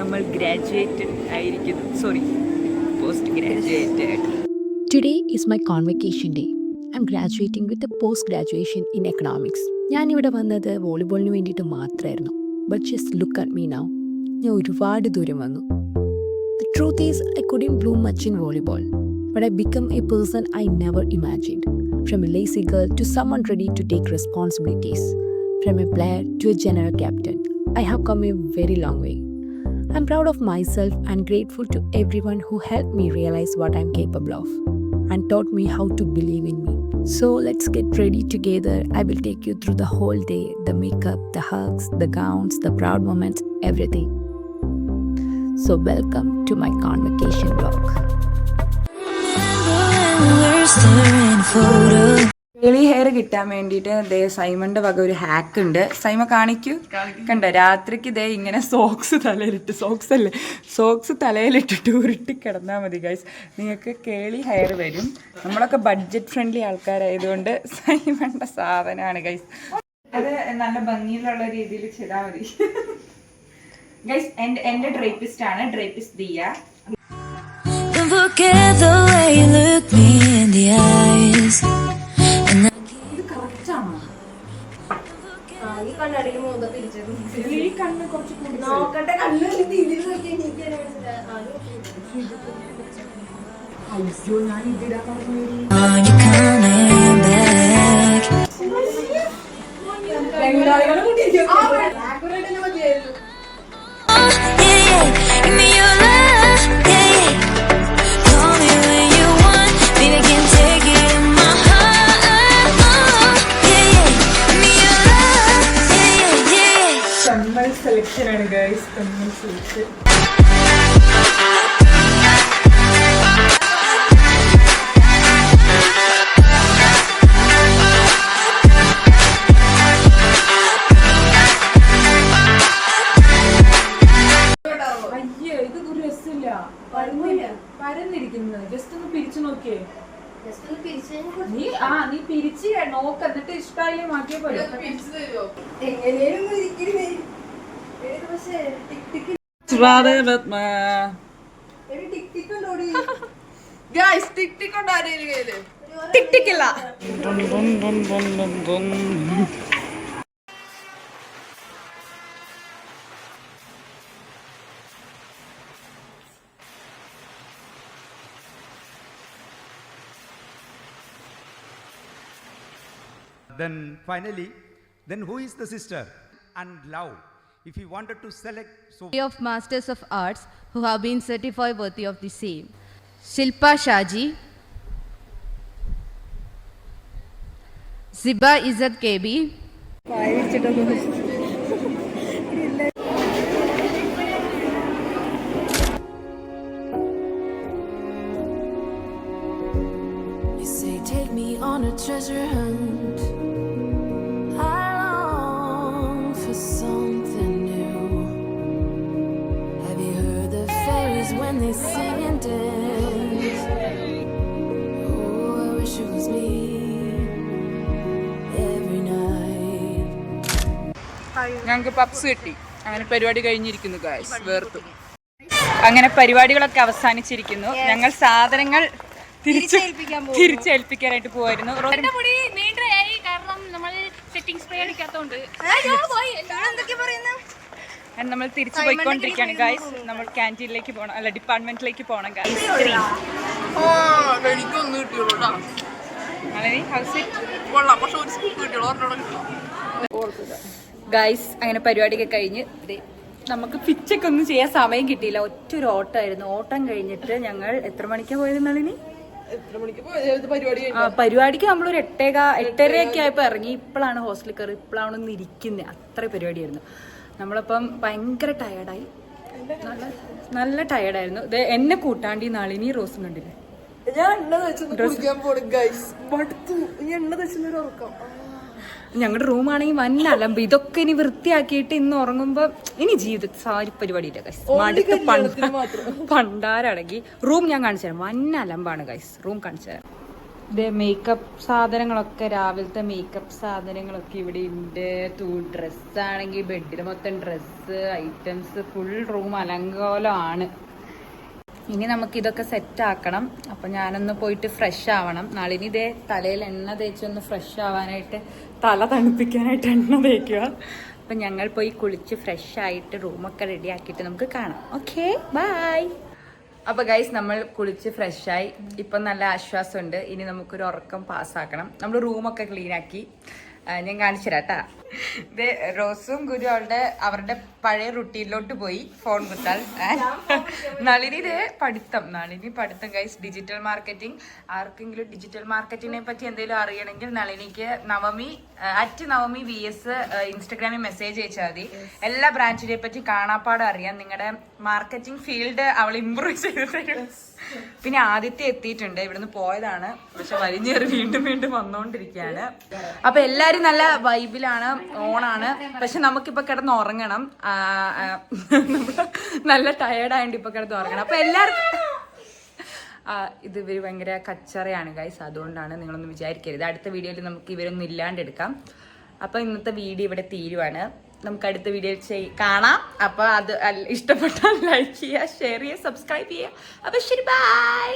നമ്മൾ ഗ്രാജുവേറ്റഡ് ആയിരിക്കുന്നു. Sorry, post graduated. Today is my convocation day. I'm graduating with a post-graduation in economics. ഞാനിവിടെ വന്നത് വോളിബോളിന് വേണ്ടിയിട്ട് മാത്രമായിരുന്നു. But just look at me now. ഞാൻ ഒരുപാട് ദൂരം വന്നു. The truth is, I couldn't bloom much in volleyball. But I become a person I never imagined. From a lazy girl to someone ready to take responsibilities. From a player to a general captain. I have come a very long way. I'm proud of myself and grateful to everyone who helped me realize what I'm capable of and taught me how to believe in me. So let's get ready together. I will take you through the whole day, the makeup, the hugs, the gowns, the proud moments, everything. So welcome to my convocation vlog. Keli hair കിട്ടാൻ വേണ്ടിയിട്ട് ദേ സൈമന്റെ വക ഒരു hack ഉണ്ട്. സൈമ കാണിക്കൂ. കണ്ട രാത്രിക്ക് ദേ ഇങ്ങനെ socks തലയിലിട്ടിട്ട് ഉരുട്ടി കിടന്നാൽ മതി ഗൈസ്, നിങ്ങൾക്ക് കേളി ഹെയർ വരും. നമ്മളൊക്കെ ബഡ്ജറ്റ് ഫ്രണ്ട്ലി ആൾക്കാരായതുകൊണ്ട് സൈമന്റെ സാധനമാണ് ഗൈസ്. അത് നല്ല ഭംഗിയിലുള്ള രീതിയിൽ ചെയ്താൽ മതി ഗൈസ്. എന്റെ ഡ്രേപ്പിസ്റ്റ് ആണ്, ഡ്രേപ്പിസ്റ്റ് ദിയ. സെലക്ഷൻ ആണ് ഗൈസ്, കമ്മൽ സെലക്ഷൻ. അയ്യേ, ഇതൊക്കെ ഒരു രസമില്ല. പരന്നിരിക്കുന്നത് ജസ്റ്റ് ഒന്ന് പിരിച്ചു നോക്കിയേ. നീ പിരിച്ച് നോക്ക്, എന്നിട്ട് ഇഷ്ടമായി മാറ്റിയ പോലെ. Then finally, then who is the sister and love? If you wanted to select, so of Masters of Arts who have been certified worthy of the same: Shilpa Shaji, Ziba Izzat KB, You say take me on a treasure hunt. I long for something new. Have you heard the fairies when they sing and dance? Oh, I wish it was me every night. ഞങ്ങൾക്ക് puffs കിട്ടി. അങ്ങനെ പരിപാടി കഴിഞ്ഞിരിക്കുന്നു guys, വേർത്തു. അങ്ങനെ പരിപാടികളൊക്കെ അവസാനിച്ചിരിക്കുന്നു. ഞങ്ങൾ സാധനങ്ങൾ തിരിച്ചേൽപ്പിക്കാനായിട്ട് പോവായിരുന്നു. നമ്മൾ തിരിച്ചു പോയിക്കൊണ്ടിരിക്കുകയാണ് ഗൈസ്. നമ്മൾ ക്യാൻറ്റീനിലേക്ക് പോകണം, അല്ല ഡിപ്പാർട്ട്മെന്റിലേക്ക് പോകണം ഗൈസ്. ഗൈസ് അങ്ങനെ പരിപാടിയൊക്കെ കഴിഞ്ഞ് നമുക്ക് പിച്ചൊക്കെ ഒന്നും ചെയ്യാൻ സമയം കിട്ടിയില്ല. ഒറ്റ ഒരു ഓട്ടമായിരുന്നു. ഓട്ടം കഴിഞ്ഞിട്ട് ഞങ്ങൾ എത്ര മണിക്കാണ് പോയത് നളിനി? പരിപാടിക്ക് നമ്മളൊരു 8:30 ആയപ്പോ ഇറങ്ങി. ഇപ്പോഴാണ് ഹോസ്റ്റലിൽ കയറി, ഇപ്പോഴാണ് ഒന്ന് ഇരിക്കുന്നത്. അത്ര പരിപാടിയായിരുന്നു. നമ്മളപ്പം ഭയങ്കര ടയർഡായി, നല്ല ടയർഡായിരുന്നു. ഇത് എന്നെ കൂട്ടാണ്ടി നളിനി റോസും കണ്ടില്ലേ. ഞങ്ങളുടെ റൂമാണെങ്കിൽ വൻ അലമ്പ്. ഇതൊക്കെ ഇനി വൃത്തിയാക്കിയിട്ട് ഇന്ന് ഉറങ്ങുമ്പോ ഇനി ജീവിതത്തിൽ സാരി പരിപാടിയില്ല ഗൈസ്. മടുത്ത് പണ്ടാരടങ്ങി. റൂം ഞാൻ കാണിച്ചു തരാം. വൻ അലമ്പാണ് ഗൈസ്. റൂം കാണിച്ചു തരാം. ഇത് മേക്കപ്പ് സാധനങ്ങളൊക്കെ, രാവിലത്തെ മേക്കപ്പ് സാധനങ്ങളൊക്കെ ഇവിടെ ഉണ്ട്. ഡ്രസ്സാണെങ്കിൽ ബെഡിൽ മൊത്തം ഡ്രസ്സ് ഐറ്റംസ്, ഫുൾ റൂം അലങ്കോലമാണ്. ഇനി നമുക്ക് ഇതൊക്കെ സെറ്റ് ആക്കണം. അപ്പം ഞാനൊന്ന് പോയിട്ട് ഫ്രഷ് ആവണം. നാളിനി ഇതേ തലയിൽ എണ്ണ തേച്ചൊന്ന് ഫ്രഷ് ആവാനായിട്ട്, തല തണുപ്പിക്കാനായിട്ട് എണ്ണ തേക്കുക. അപ്പം ഞങ്ങൾ പോയി കുളിച്ച് ഫ്രഷ് ആയിട്ട് റൂമൊക്കെ റെഡി ആക്കിയിട്ട് നമുക്ക് കാണാം. Okay, by. അപ്പോൾ ഗൈസ്, നമ്മൾ കുളിച്ച് ഫ്രഷായി. ഇപ്പം നല്ല ആശ്വാസമുണ്ട്. ഇനി നമുക്കൊരു ഉറക്കം പാസ്സാക്കണം. നമ്മൾ റൂമൊക്കെ ക്ലീൻ ആക്കി. ഞാൻ കാണിച്ചു തരാം കേട്ടാ. ഇത് റോസും ഗുരു അവരുടെ പഴയ റുട്ടീനിലോട്ട് പോയി ഫോൺ കുത്താൽ. നളിനി ഇത് പഠിത്തം ഗൈസ്, ഡിജിറ്റൽ മാർക്കറ്റിംഗ്. ആർക്കെങ്കിലും ഡിജിറ്റൽ മാർക്കറ്റിങ്ങിനെ പറ്റി എന്തെങ്കിലും അറിയണമെങ്കിൽ നളിനിക്ക് നവമി VS ഇൻസ്റ്റഗ്രാമിൽ മെസ്സേജ് അയച്ചാൽ മതി. എല്ലാ ബ്രാഞ്ചിനെ പറ്റി കാണാപ്പാടം അറിയാം. നിങ്ങളുടെ മാർക്കറ്റിംഗ് ഫീൽഡ് അവൾ ഇമ്പ്രൂവ് ചെയ്ത് തരും. പിന്നെ ആദിത്യം എത്തിയിട്ടുണ്ട്. ഇവിടുന്ന് പോയതാണ്, പക്ഷെ വലിഞ്ഞേറി വീണ്ടും വന്നുകൊണ്ടിരിക്കുകയാണ്. അപ്പൊ എല്ലാരും നല്ല വൈബിലാണ്, ഓണാണ്. പക്ഷെ നമുക്കിപ്പോ കിടന്ന് ഉറങ്ങണം. നല്ല ടയേർഡായോണ്ട് ഇപ്പൊ കിടന്ന് ഉറങ്ങണം. അപ്പൊ എല്ലാവർക്കും ഇത് ഇവര് ഭയങ്കര കച്ചറയാണ് ഗൈസ്, അതുകൊണ്ടാണ്. നിങ്ങളൊന്നും വിചാരിക്കരുത്. അടുത്ത വീഡിയോയിൽ നമുക്ക് ഇവരൊന്നും ഇല്ലാണ്ടെടുക്കാം. അപ്പൊ ഇന്നത്തെ വീഡിയോ ഇവിടെ തീരുവാണ്. നമുക്ക് അടുത്ത വീഡിയോയിൽ കാണാം. അപ്പൊ അത് ഇഷ്ടപ്പെട്ടാൽ ലൈക്ക് ചെയ്യുക, ഷെയർ ചെയ്യുക, സബ്സ്ക്രൈബ് ചെയ്യുക. അപ്പൊ ശരി, ബൈ.